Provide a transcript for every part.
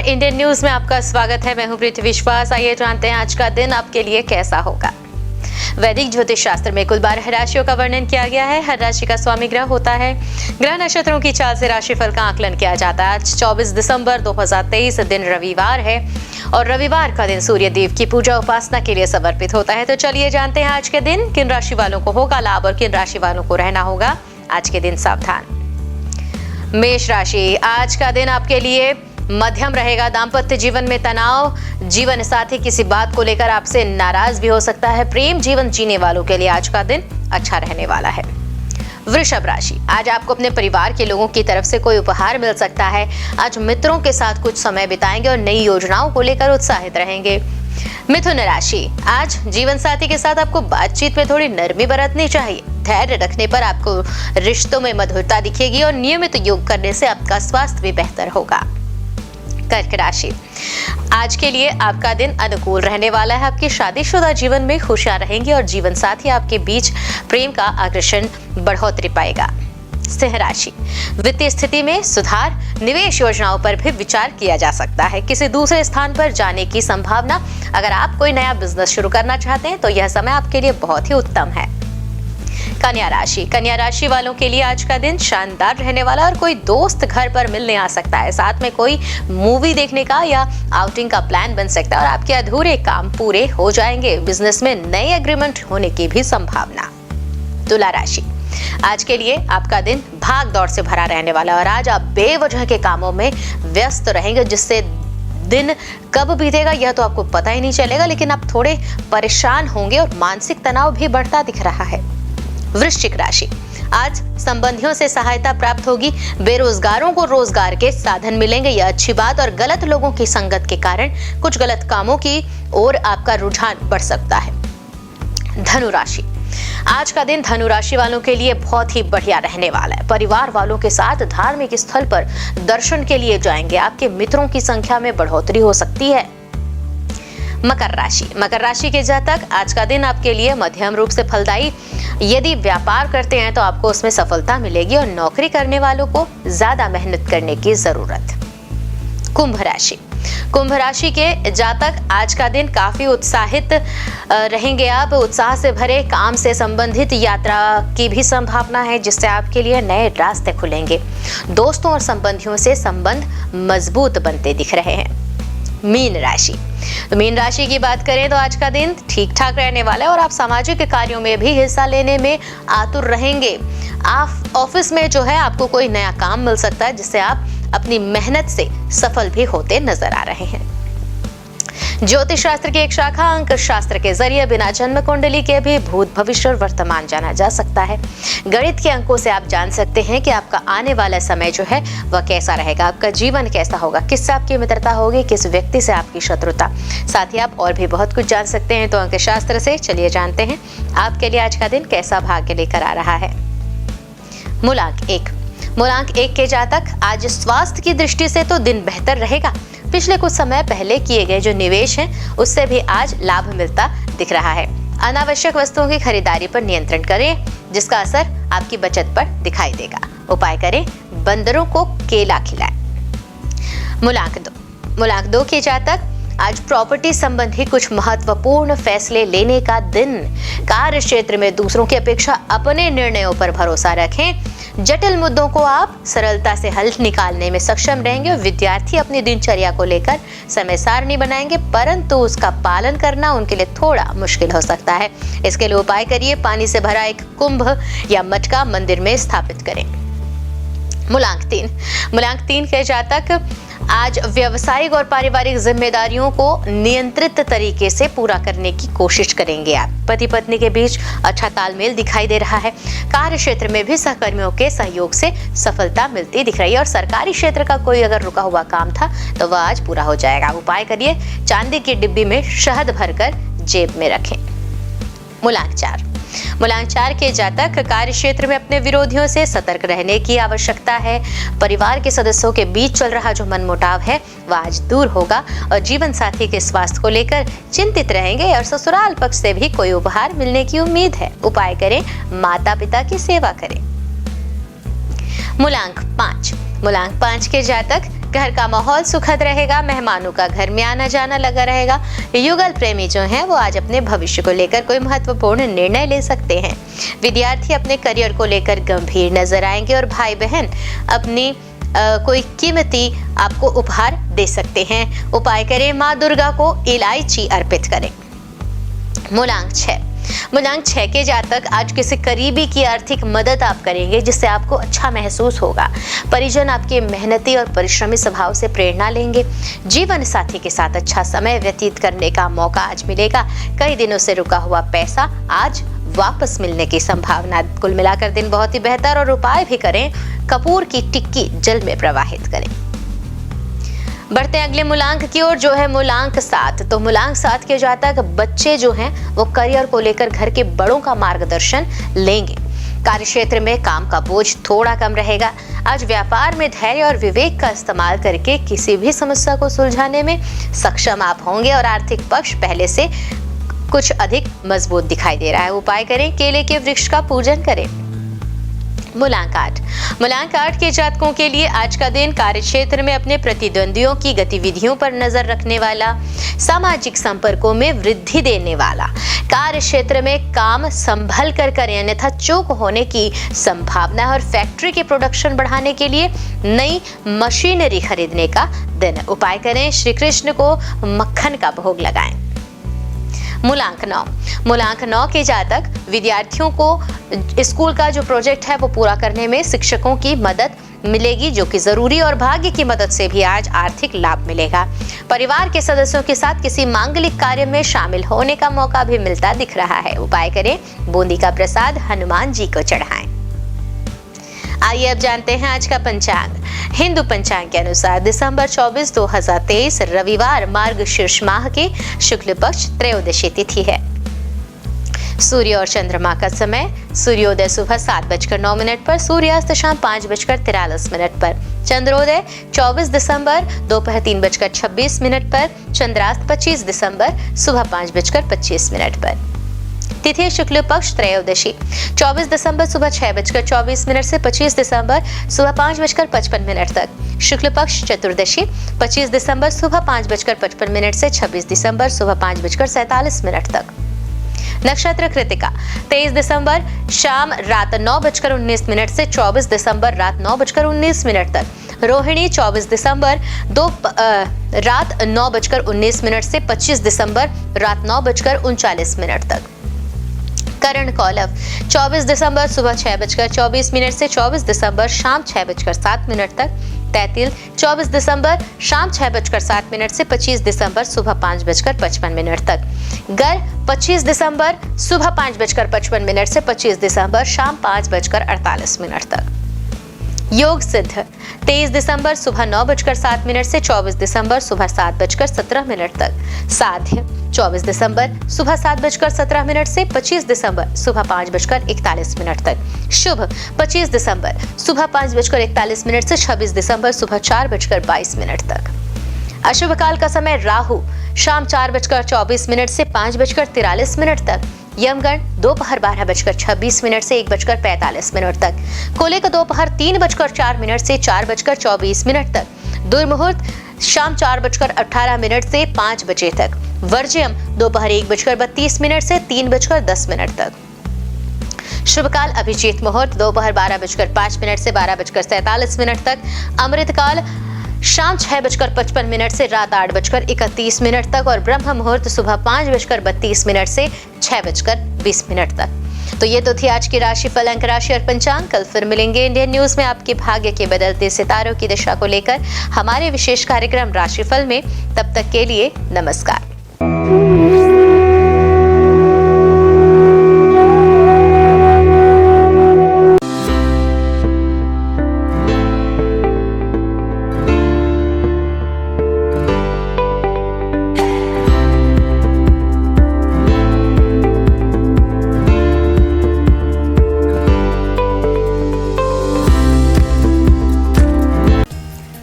Indian news में आपका स्वागत है। मैं हूं प्रीति विश्वास। आइए जानते हैं आज का दिन आपके लिए कैसा होगा। वैदिक ज्योतिष शास्त्र में कुल 12 राशियों का वर्णन किया गया है। हर राशि का स्वामी ग्रह होता है। ग्रह नक्षत्रों की चाल से राशिफल का आकलन किया जाता है। आज 24 दिसंबर 2023 दिन रविवार है और रविवार का दिन सूर्य देव की पूजा उपासना के लिए समर्पित होता है। तो चलिए जानते हैं आज के दिन किन राशि वालों को होगा लाभ और किन राशि वालों को रहना होगा आज के दिन सावधान। मेष राशि, आज का दिन आपके लिए मध्यम रहेगा। दाम्पत्य जीवन में तनाव, जीवन साथी किसी बात को लेकर आपसे नाराज भी हो सकता है। प्रेम जीवन जीने वालों के लिए आज का दिन अच्छा रहने वाला है। वृषभ राशि, आज आपको अपने परिवार के लोगों की तरफ से कोई उपहार मिल सकता है। आज मित्रों के साथ कुछ समय बिताएंगे और नई योजनाओं को लेकर उत्साहित रहेंगे। मिथुन राशि, आज जीवन साथी के साथ आपको बातचीत में थोड़ी नरमी बरतनी चाहिए। धैर्य रखने पर आपको रिश्तों में मधुरता दिखेगी और नियमित योग करने से आपका स्वास्थ्य भी बेहतर होगा। कर्क राशि, आज के लिए आपका दिन अनुकूल रहने वाला है। आपकी शादीशुदा जीवन में खुशियां रहेंगी और जीवन साथी आपके बीच प्रेम का आकर्षण बढ़ोतरी पाएगा। सिंह राशि, वित्तीय स्थिति में सुधार, निवेश योजनाओं पर भी विचार किया जा सकता है। किसी दूसरे स्थान पर जाने की संभावना। अगर आप कोई नया बिजनेस शुरू करना चाहते हैं तो यह समय आपके लिए बहुत ही उत्तम है। कन्या राशि, कन्या राशि वालों के लिए आज का दिन शानदार रहने वाला और कोई दोस्त घर पर मिलने आ सकता है। साथ में कोई मूवी देखने का या आउटिंग का प्लान बन सकता है और आपके अधूरे काम पूरे हो जाएंगे। बिजनेस में नए एग्रीमेंट होने की भी संभावना। तुला राशि, आज के लिए आपका दिन भाग दौड़ से भरा रहने वाला है और आज आप बेवजह के कामों में व्यस्त रहेंगे, जिससे दिन कब बीतेगा यह तो आपको पता ही नहीं चलेगा, लेकिन आप थोड़े परेशान होंगे और मानसिक तनाव भी बढ़ता दिख रहा है। वृश्चिक राशि, आज संबंधियों से सहायता प्राप्त होगी। बेरोजगारों को रोजगार के साधन मिलेंगे, यह अच्छी बात। और गलत लोगों की संगत के कारण कुछ गलत कामों की ओर आपका रुझान बढ़ सकता है। धनु राशि, आज का दिन धनु राशि वालों के लिए बहुत ही बढ़िया रहने वाला है। परिवार वालों के साथ धार्मिक स्थल पर दर्शन के लिए जाएंगे। आपके मित्रों की संख्या में बढ़ोतरी हो सकती है। मकर राशि, मकर राशि के जातक, आज का दिन आपके लिए मध्यम रूप से फलदायी। यदि व्यापार करते हैं तो आपको उसमें सफलता मिलेगी और नौकरी करने वालों को ज्यादा मेहनत करने की जरूरत। कुंभ राशि, कुंभ राशि के जातक, आज का दिन काफी उत्साहित रहेंगे। आप उत्साह से भरे काम से संबंधित यात्रा की भी संभावना है, जिससे आपके लिए नए रास्ते खुलेंगे। दोस्तों और संबंधियों से संबंध मजबूत बनते दिख रहे हैं। मीन राशि, तो मीन राशि की बात करें तो आज का दिन ठीक ठाक रहने वाला है और आप सामाजिक कार्यों में भी हिस्सा लेने में आतुर रहेंगे। आप ऑफिस में जो है आपको कोई नया काम मिल सकता है, जिससे आप अपनी मेहनत से सफल भी होते नजर आ रहे हैं। ज्योतिष शास्त्र की एक शाखा अंक शास्त्र के जरिए बिना जन्म कुंडली के भी भूत भविष्य और वर्तमान जाना जा सकता है। गणित के अंकों से आप जान सकते हैं कि आपका आने वाला समय जो है वह कैसा रहेगा, आपका जीवन कैसा होगा, किससे आपकी मित्रता होगी, किस व्यक्ति से आपकी शत्रुता। साथ ही आप और भी बहुत कुछ जान सकते हैं। तो अंक शास्त्र से चलिए जानते हैं आपके लिए आज का दिन कैसा भाग्य लेकर आ रहा है। मूलांक 1, मूलांक 1 के जातक, आज स्वास्थ्य की दृष्टि से तो दिन बेहतर रहेगा। पिछले कुछ समय पहले किए गए जो निवेश हैं उससे भी आज लाभ मिलता दिख रहा है। अनावश्यक वस्तुओं की खरीदारी पर नियंत्रण करें, जिसका असर आपकी बचत पर दिखाई देगा। उपाय करें, बंदरों को केला खिलाएं। मूलांक 2, मूलांक 2 के जातक, आज प्रॉपर्टी संबंधी कुछ महत्वपूर्ण फैसले लेने का दिन। कार्य क्षेत्र में दूसरों की अपेक्षा अपने निर्णयों पर भरोसा रखें। जटिल मुद्दों को आप सरलता से हल निकालने में सक्षम रहेंगे। विद्यार्थी अपनी दिनचर्या को लेकर समय सारणी बनाएंगे, परंतु उसका पालन करना उनके लिए थोड़ा मुश्किल हो सकता है। इसके लिए उपाय करिए, पानी से भरा एक कुंभ या मटका मंदिर में स्थापित करें। मूलांक 3, मूलांक 3 के जातक, आज व्यावसायिक और पारिवारिक जिम्मेदारियों को नियंत्रित तरीके से पूरा करने की कोशिश करेंगे। आप पति पत्नी के बीच अच्छा तालमेल दिखाई दे रहा है। कार्य क्षेत्र में भी सहकर्मियों के सहयोग से सफलता मिलती दिख रही है और सरकारी क्षेत्र का कोई अगर रुका हुआ काम था तो वह आज पूरा हो जाएगा। उपाय करिए, चांदी की डिब्बी में शहद भरकर जेब में रखें। मूलांक 4, मूलांक 4 के जातक, कार्य क्षेत्र में अपने विरोधियों से सतर्क रहने की आवश्यकता है। परिवार के सदस्यों के बीच चल रहा जो मनमुटाव है वह आज दूर होगा और जीवन साथी के स्वास्थ्य को लेकर चिंतित रहेंगे और ससुराल पक्ष से भी कोई उपहार मिलने की उम्मीद है। उपाय करें, माता पिता की सेवा करें। मूलांक 5, मूलांक 5 के जातक, घर का माहौल सुखद रहेगा, मेहमानों का घर में आना जाना लगा रहेगा। युगल प्रेमी जो हैं वो आज अपने भविष्य को लेकर कोई महत्वपूर्ण निर्णय ले सकते हैं। विद्यार्थी अपने करियर को लेकर गंभीर नजर आएंगे और भाई बहन अपनी कोई कीमती आपको उपहार दे सकते हैं। उपाय करें, माँ दुर्गा को इलायची अर्पित करें। मूलांक 6। मूलांक 6 के जातक आज किसी करीबी की आर्थिक मदद आप करेंगे जिससे आपको अच्छा महसूस होगा। परिजन आपके मेहनती और परिश्रमी स्वभाव से प्रेरणा लेंगे। जीवन साथी के साथ अच्छा समय व्यतीत करने का मौका आज मिलेगा। कई दिनों से रुका हुआ पैसा आज वापस मिलने की संभावना। कुल मिलाकर दिन बहुत ही बेहतर और उपाय भी करें, कपूर की टिक्की जल में प्रवाहित करें। बढ़ते हैं अगले मूलांक की ओर जो है मूलांक 7। तो मूलांक 7 के जातक बच्चे जो हैं वो करियर को लेकर घर के बड़ों का मार्गदर्शन लेंगे। कार्यक्षेत्र में काम का बोझ थोड़ा कम रहेगा। आज व्यापार में धैर्य और विवेक का इस्तेमाल करके किसी भी समस्या को सुलझाने में सक्षम आप होंगे और आर्थिक पक्ष पहले से कुछ अधिक मजबूत दिखाई दे रहा है। उपाय करें, केले के वृक्ष का पूजन करें। मूलांक 8। मूलांक 8 के जातकों के लिए आज का दिन कार्यक्षेत्र में अपने प्रतिद्वंदियों की गतिविधियों पर नजर रखने वाला, सामाजिक संपर्कों में वृद्धि देने वाला, कार्यक्षेत्र में काम संभल कर करें अन्यथा चूक होने की संभावना है और फैक्ट्री की प्रोडक्शन बढ़ाने के लिए नई मशीनरी खरीदने का दिन। उपाय करें, श्री कृष्ण को मक्खन का भोग लगाएं। मूलांक 9। मूलांक 9 के जातक विद्यार्थियों को स्कूल का जो प्रोजेक्ट है वो पूरा करने में शिक्षकों की मदद मिलेगी जो कि जरूरी और भाग्य की मदद से भी आज आर्थिक लाभ मिलेगा। परिवार के सदस्यों के साथ किसी मांगलिक कार्य में शामिल होने का मौका भी मिलता दिख रहा है। उपाय करें, बूंदी का प्रसाद हनुमान जी को चढ़ाएं। आइए अब जानते हैं आज का पंचांग। हिंदू पंचांग के अनुसार दिसंबर 24, 2023 रविवार मार्गशीर्ष माह के शुक्ल पक्ष त्रयोदशी तिथि है। सूर्य और चंद्रमा का समय, सूर्योदय सुबह 7:09 पर, सूर्यास्त शाम 5:43 पर, चंद्रोदय 24 दिसंबर दोपहर 3:26 पर, चंद्रास्त 25 दिसंबर सुबह 5:25 पर। तिथि शुक्ल पक्ष त्रयोदशी 24 दिसंबर सुबह 6:24 से 25 दिसंबर सुबह 5:55 तक। शुक्ल पक्ष चतुर्दशी 25 दिसंबर सुबह 5:55 से 26 दिसंबर सुबह 5:47 तक। नक्षत्र कृतिका 23 दिसंबर शाम रात 9:19 से 24 दिसंबर रात 9:19 तक। रोहिणी 24 दिसंबर रात 9:19 से 25 दिसंबर रात 9:39 तक। करण कौलव 24 दिसंबर सुबह 6:24 से 24 दिसंबर शाम 6:07 तक। तैतिल 24 दिसंबर शाम 6:07 से 25 दिसंबर सुबह 5:55 तक। गर 25 दिसंबर सुबह 5:55 से 25 दिसंबर शाम 5:48 तक। योग सिद्ध 23 दिसंबर सुबह 9:07 से 24 दिसंबर सुबह 7:17 तक। साध्य 24 दिसंबर सुबह 7:17 से 25 दिसंबर सुबह 5:41 तक। शुभ 25 दिसंबर सुबह 5:41 से 26 दिसंबर सुबह 4:22 तक। अशुभ काल का समय राहु शाम 4:24 से 5:43 तक। यमगण दोपहर 12:26 से 1:45 तक। कोले का दोपहर 3:04 से 4:24 तक। दुर्मुहूर्त शाम 4:18 से 5 बजे तक। वर्ज्यम दोपहर 1:32 से 3:10 तक। शुभ काल अभिजीत मुहूर्त दोपहर 12:05 से 12:47 तक। अमृत काल शाम 6:55 से रात 8:31 तक और ब्रह्म मुहूर्त सुबह 5:32 से 6:20 तक। तो ये तो थी आज की राशिफल, अंक राशि और पंचांग। कल फिर मिलेंगे इंडियन न्यूज में आपके भाग्य के बदलते सितारों की दिशा को लेकर हमारे विशेष कार्यक्रम राशिफल में। तब तक के लिए नमस्कार।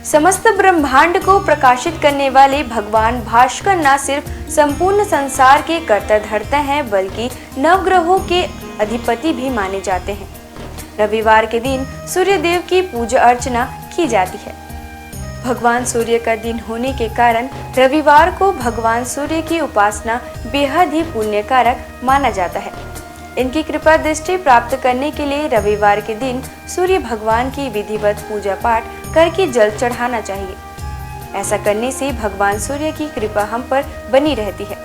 समस्त ब्रह्मांड को प्रकाशित करने वाले भगवान भास्कर न सिर्फ संपूर्ण संसार के कर्ता धर्ता हैं बल्कि नवग्रहों के अधिपति भी माने जाते हैं। रविवार के दिन सूर्य देव की पूजा अर्चना की जाती है। भगवान सूर्य का दिन होने के कारण रविवार को भगवान सूर्य की उपासना बेहद ही पुण्यकारक माना जाता है। इनकी कृपा दृष्टि प्राप्त करने के लिए रविवार के दिन सूर्य भगवान की विधिवत पूजा पाठ करके जल चढ़ाना चाहिए। ऐसा करने से भगवान सूर्य की कृपा हम पर बनी रहती है।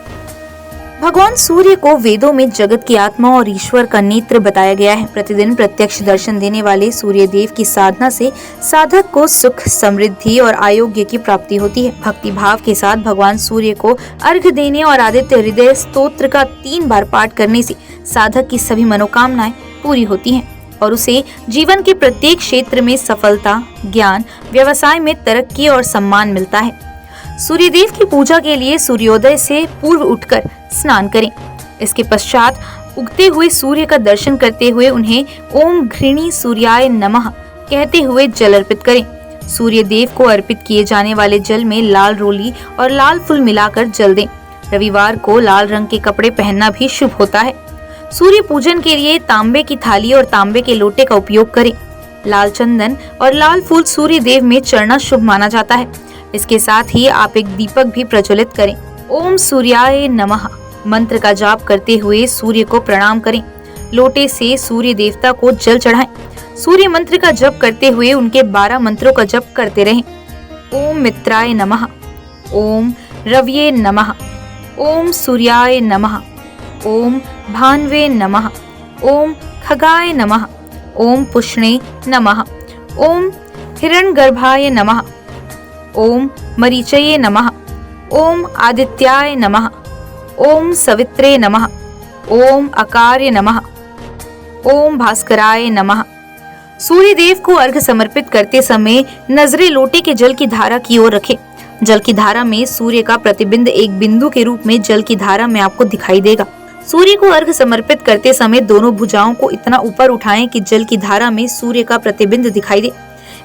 भगवान सूर्य को वेदों में जगत की आत्मा और ईश्वर का नेत्र बताया गया है। प्रतिदिन प्रत्यक्ष दर्शन देने वाले सूर्य देव की साधना से साधक को सुख, समृद्धि और आरोग्य की प्राप्ति होती है। भक्ति भाव के साथ भगवान सूर्य को अर्घ्य देने और आदित्य हृदय स्तोत्र का 3 बार पाठ करने से साधक की सभी मनोकामनाएं पूरी होती हैं और उसे जीवन के प्रत्येक क्षेत्र में सफलता, ज्ञान, व्यवसाय में तरक्की और सम्मान मिलता है। सूर्यदेव की पूजा के लिए सूर्योदय से पूर्व उठकर स्नान करें। इसके पश्चात उगते हुए सूर्य का दर्शन करते हुए उन्हें ओम घृणी सूर्याय नमः कहते हुए जल अर्पित करें। सूर्य देव को अर्पित किए जाने वाले जल में लाल रोली और लाल फूल मिलाकर जल दें। रविवार को लाल रंग के कपड़े पहनना भी शुभ होता है। सूर्य पूजन के लिए तांबे की थाली और तांबे के लोटे का उपयोग करें। लाल चंदन और लाल फूल सूर्य देव में चढ़ना शुभ माना जाता है। इसके साथ ही आप एक दीपक भी प्रज्वलित करें। ओम सूर्याय नमः मंत्र का जाप करते हुए सूर्य को प्रणाम करें। लोटे से सूर्य देवता को जल चढ़ाएं। सूर्य मंत्र का जप करते हुए उनके 12 मंत्रों का जप करते रहें। ओम मित्राय नमः, ओम रव्ये नमः, ओम सूर्याय नमः, ओम भान्वे नमः, ओम खगाय नमः, ओम पुष्णे नमः, ओम हिरण्यगर्भाय नमः, ओम मरीचये नमः, ओम आदित्याय नमः, ओम सवित्रे नमः, ओम अकार्य नमः, ओम भास्कराय नमः। सूर्य देव को अर्घ्य समर्पित करते समय नजरें लोटे के जल की धारा की ओर रखें। जल की धारा में सूर्य का प्रतिबिंब एक बिंदु के रूप में जल की धारा में आपको दिखाई देगा। सूर्य को अर्घ्य समर्पित करते समय दोनों भुजाओं को इतना ऊपर उठाएं कि जल की धारा में सूर्य का प्रतिबिंब दिखाई दे।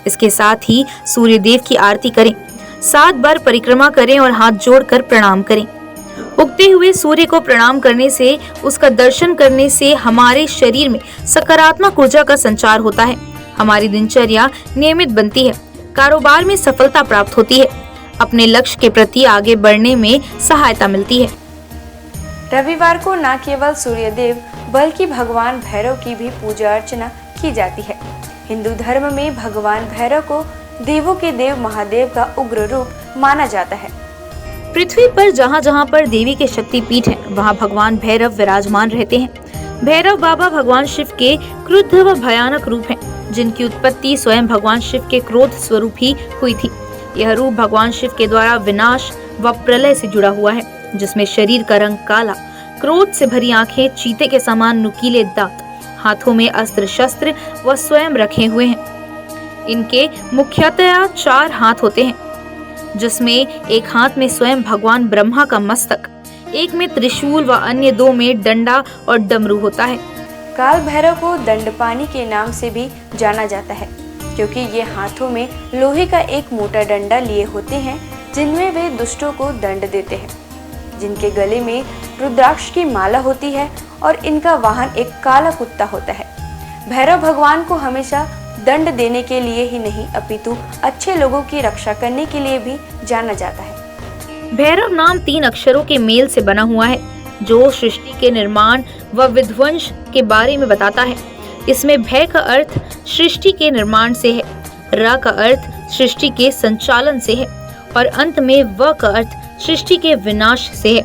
इसके साथ ही सूर्य देव की आरती करें। 7 बार परिक्रमा करें और हाथ जोड़कर प्रणाम करें। उगते हुए सूर्य को प्रणाम करने से, उसका दर्शन करने से हमारे शरीर में सकारात्मक ऊर्जा का संचार होता है। हमारी दिनचर्या नियमित बनती है। कारोबार में सफलता प्राप्त होती है। अपने लक्ष्य के प्रति आगे बढ़ने में सहायता मिलती है। रविवार को न केवल सूर्य देव बल्कि भगवान भैरव की भी पूजा अर्चना की जाती है। हिंदू धर्म में भगवान भैरव को देवों के देव महादेव का उग्र रूप माना जाता है। पृथ्वी पर जहाँ जहाँ पर देवी के शक्तिपीठ हैं, वहाँ भगवान भैरव विराजमान रहते हैं। भैरव बाबा भगवान शिव के क्रुद्ध व भयानक रूप हैं, जिनकी उत्पत्ति स्वयं भगवान शिव के क्रोध स्वरूप ही हुई थी। यह रूप भगवान शिव के द्वारा विनाश व प्रलय से जुड़ा हुआ है, जिसमें शरीर का रंग काला, क्रोध से भरी आंखें, चीते के समान नुकीले दांत, हाथों में अस्त्र शस्त्र व स्वयं रखे हुए हैं। इनके मुख्यतया 4 हाथ होते हैं, जिसमें एक हाथ में स्वयं भगवान ब्रह्मा का मस्तक, एक में त्रिशूल व अन्य 2 में डंडा और डमरू होता है। काल भैरव को दंडपानी के नाम से भी जाना जाता है, क्योंकि ये हाथों में लोहे का एक मोटा डंडा लिए होते हैं, जिनमें वे दुष्टों को दंड देते हैं। जिनके गले में रुद्राक्ष की माला होती है और इनका वाहन एक काला कुत्ता होता है। भैरव भगवान को हमेशा दंड देने के लिए ही नहीं, अपितु अच्छे लोगों की रक्षा करने के लिए भी जाना जाता है। भैरव नाम 3 अक्षरों के मेल से बना हुआ है, जो सृष्टि के निर्माण व विध्वंस के बारे में बताता है। इसमें भय का अर्थ सृष्टि के निर्माण से है, र का अर्थ सृष्टि के संचालन से है और अंत में व का अर्थ सृष्टि के विनाश से है।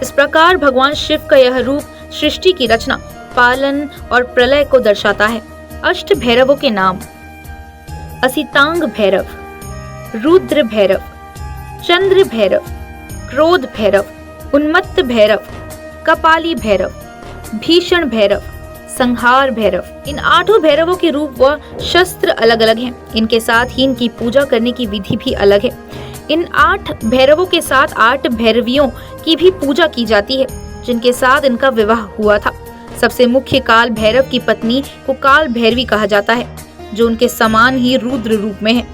इस प्रकार भगवान शिव का यह रूप सृष्टि की रचना, पालन और प्रलय को दर्शाता है। अष्ट भैरवों के नाम: असितांग भैरव, रुद्र भैरव, चंद्र भैरव, क्रोध भैरव, उन्मत्त भैरव, कपाली भैरव, भीषण भैरव, संहार भैरव। इन 8 भैरवों के रूप व शस्त्र अलग अलग हैं। इनके साथ ही इनकी पूजा करने की विधि भी अलग है। इन 8 भैरवों के साथ 8 भैरवियों की भी पूजा की जाती है, जिनके साथ इनका विवाह हुआ था। सबसे मुख्य काल भैरव की पत्नी को काल भैरवी कहा जाता है, जो उनके समान ही रुद्र रूप में है।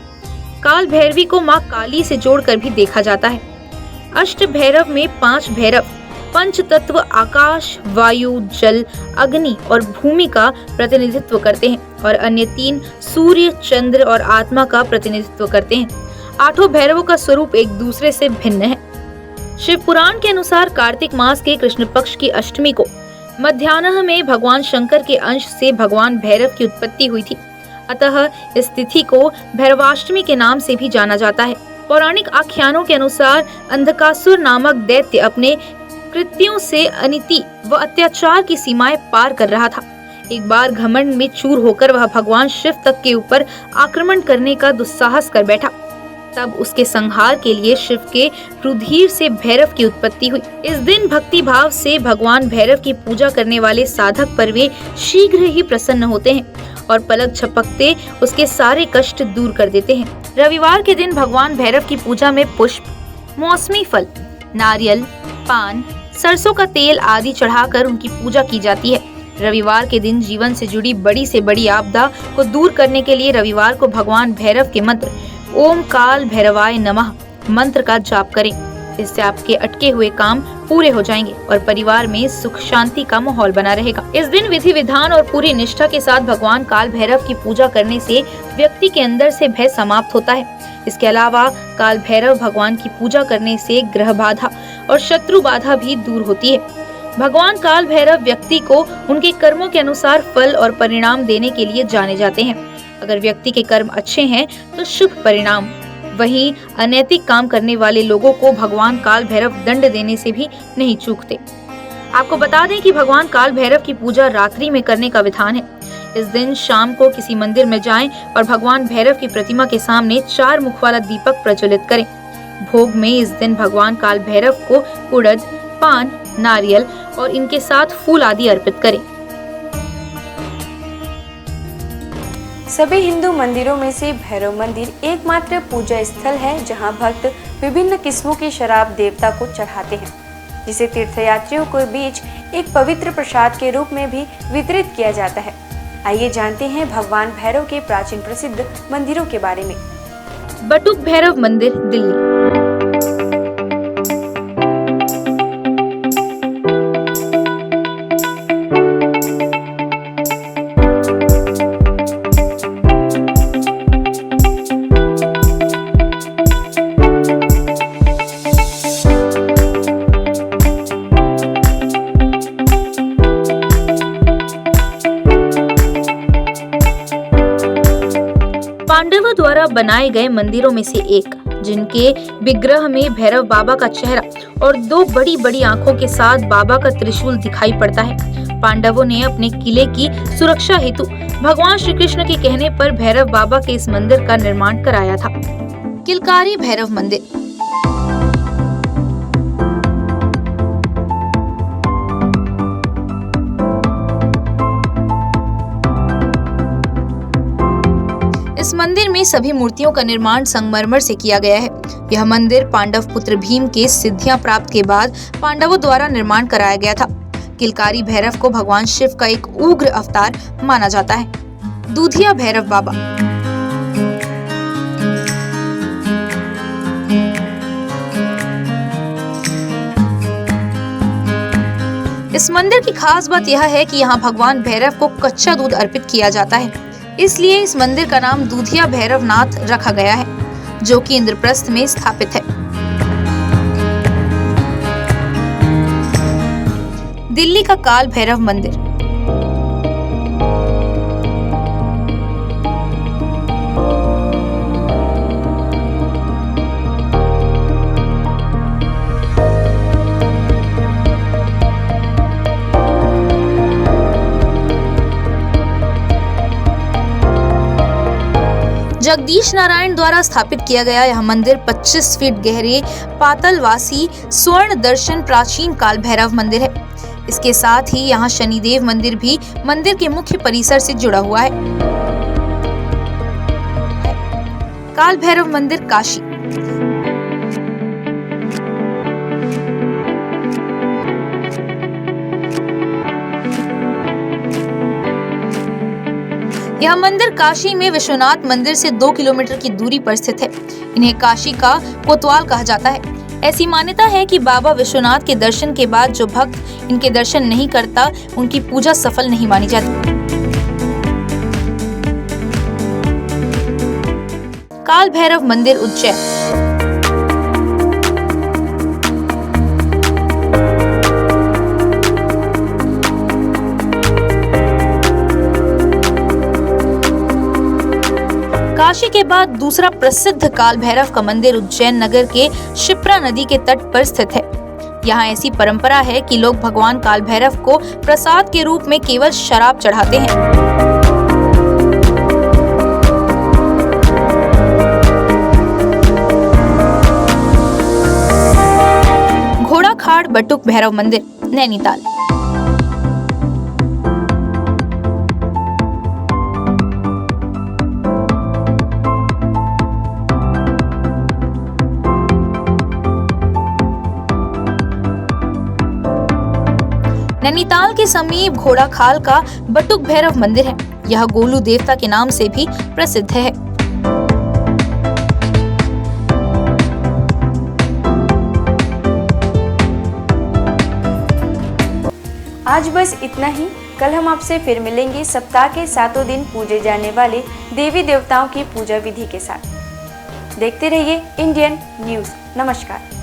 काल भैरवी को माँ काली से जोड़कर भी देखा जाता है। अष्ट भैरव में 5 भैरव पंच तत्व आकाश, वायु, जल, अग्नि और भूमि का प्रतिनिधित्व करते हैं और अन्य 3 सूर्य, चंद्र और आत्मा का प्रतिनिधित्व करते हैं। आठों भैरवों का स्वरूप एक दूसरे से भिन्न है। शिव पुराण के अनुसार कार्तिक मास के कृष्ण पक्ष की अष्टमी को मध्याह्न में भगवान शंकर के अंश से भगवान भैरव की उत्पत्ति हुई थी। अतः इस तिथि को भैरवाष्टमी के नाम से भी जाना जाता है। पौराणिक आख्यानों के अनुसार अंधकासुर नामक दैत्य अपने कृत्यों से अनिति व अत्याचार की सीमाएं पार कर रहा था। एक बार घमंड में चूर होकर वह भगवान शिव तक के ऊपर आक्रमण करने का दुस्साहस कर बैठा। तब उसके संहार के लिए शिव के रुधिर से भैरव की उत्पत्ति हुई। इस दिन भक्ति भाव से भगवान भैरव की पूजा करने वाले साधक पर वे शीघ्र ही प्रसन्न होते हैं और पलक झपकते उसके सारे कष्ट दूर कर देते हैं। रविवार के दिन भगवान भैरव की पूजा में पुष्प, मौसमी फल, नारियल, पान, सरसों का तेल आदि चढ़ाकर उनकी पूजा की जाती है। रविवार के दिन जीवन से जुड़ी बड़ी से बड़ी आपदा को दूर करने के लिए रविवार को भगवान भैरव के मंत्र ओम काल भैरवाय नमः मंत्र का जाप करें। इससे आपके अटके हुए काम पूरे हो जाएंगे और परिवार में सुख शांति का माहौल बना रहेगा। इस दिन विधि विधान और पूरी निष्ठा के साथ भगवान काल भैरव की पूजा करने से व्यक्ति के अंदर से भय समाप्त होता है। इसके अलावा काल भैरव भगवान की पूजा करने से ग्रह बाधा और शत्रु बाधा भी दूर होती है। भगवान काल भैरव व्यक्ति को उनके कर्मों के अनुसार फल और परिणाम देने के लिए जाने जाते हैं। अगर व्यक्ति के कर्म अच्छे हैं तो शुभ परिणाम, वहीं अनैतिक काम करने वाले लोगों को भगवान काल भैरव दंड देने से भी नहीं चूकते। आपको बता दें कि भगवान काल भैरव की पूजा रात्रि में करने का विधान है। इस दिन शाम को किसी मंदिर में जाएं और भगवान भैरव की प्रतिमा के सामने 4 मुख वाला दीपक प्रज्वलित करें। भोग में इस दिन भगवान काल भैरव को उड़द, पान, नारियल और इनके साथ फूल आदि अर्पित करें। सभी हिंदू मंदिरों में से भैरव मंदिर एकमात्र पूजा स्थल है जहां भक्त विभिन्न किस्मों की शराब देवता को चढ़ाते हैं, जिसे तीर्थयात्रियों के बीच एक पवित्र प्रसाद के रूप में भी वितरित किया जाता है। आइए जानते हैं भगवान भैरव के प्राचीन प्रसिद्ध मंदिरों के बारे में। बटुक भैरव मंदिर, दिल्ली। पांडवों द्वारा बनाए गए मंदिरों में से एक, जिनके विग्रह में भैरव बाबा का चेहरा और 2 बड़ी बड़ी आंखों के साथ बाबा का त्रिशूल दिखाई पड़ता है। पांडवों ने अपने किले की सुरक्षा हेतु भगवान श्री कृष्ण के कहने पर भैरव बाबा के इस मंदिर का निर्माण कराया था। किलकारी भैरव मंदिर। इस मंदिर में सभी मूर्तियों का निर्माण संगमरमर से किया गया है। यह मंदिर पांडव पुत्र भीम के सिद्धियां प्राप्त के बाद पांडवों द्वारा निर्माण कराया गया था। किलकारी भैरव को भगवान शिव का एक उग्र अवतार माना जाता है। दूधिया भैरव बाबा। इस मंदिर की खास बात यह है कि यहाँ भगवान भैरव को कच्चा दूध अर्पित किया जाता है, इसलिए इस मंदिर का नाम दूधिया भैरवनाथ रखा गया है, जो कि इंद्रप्रस्थ में स्थापित है। दिल्ली का काल भैरव मंदिर। जगदीश नारायण द्वारा स्थापित किया गया यह मंदिर 25 फीट गहरे पातालवासी स्वर्ण दर्शन प्राचीन काल भैरव मंदिर है। इसके साथ ही यहाँ शनिदेव मंदिर भी मंदिर के मुख्य परिसर से जुड़ा हुआ है। काल भैरव मंदिर, काशी। यह मंदिर काशी में विश्वनाथ मंदिर से 2 किलोमीटर की दूरी पर स्थित है। इन्हें काशी का कोतवाल कहा जाता है। ऐसी मान्यता है कि बाबा विश्वनाथ के दर्शन के बाद जो भक्त इनके दर्शन नहीं करता, उनकी पूजा सफल नहीं मानी जाती। काल भैरव मंदिर उज्जैन। काशी के बाद दूसरा प्रसिद्ध काल भैरव का मंदिर उज्जैन नगर के शिप्रा नदी के तट पर स्थित है। यहाँ ऐसी परंपरा है कि लोग भगवान काल भैरव को प्रसाद के रूप में केवल शराब चढ़ाते हैं। घोड़ाखाड़ बटुक भैरव मंदिर, नैनीताल। नैनीताल के समीप घोड़ाखाल का बटुक भैरव मंदिर है। यह गोलू देवता के नाम से भी प्रसिद्ध है। आज बस इतना ही। कल हम आपसे फिर मिलेंगे सप्ताह के 7 दिन पूजे जाने वाले देवी देवताओं की पूजा विधि के साथ। देखते रहिए इंडियन न्यूज़। नमस्कार।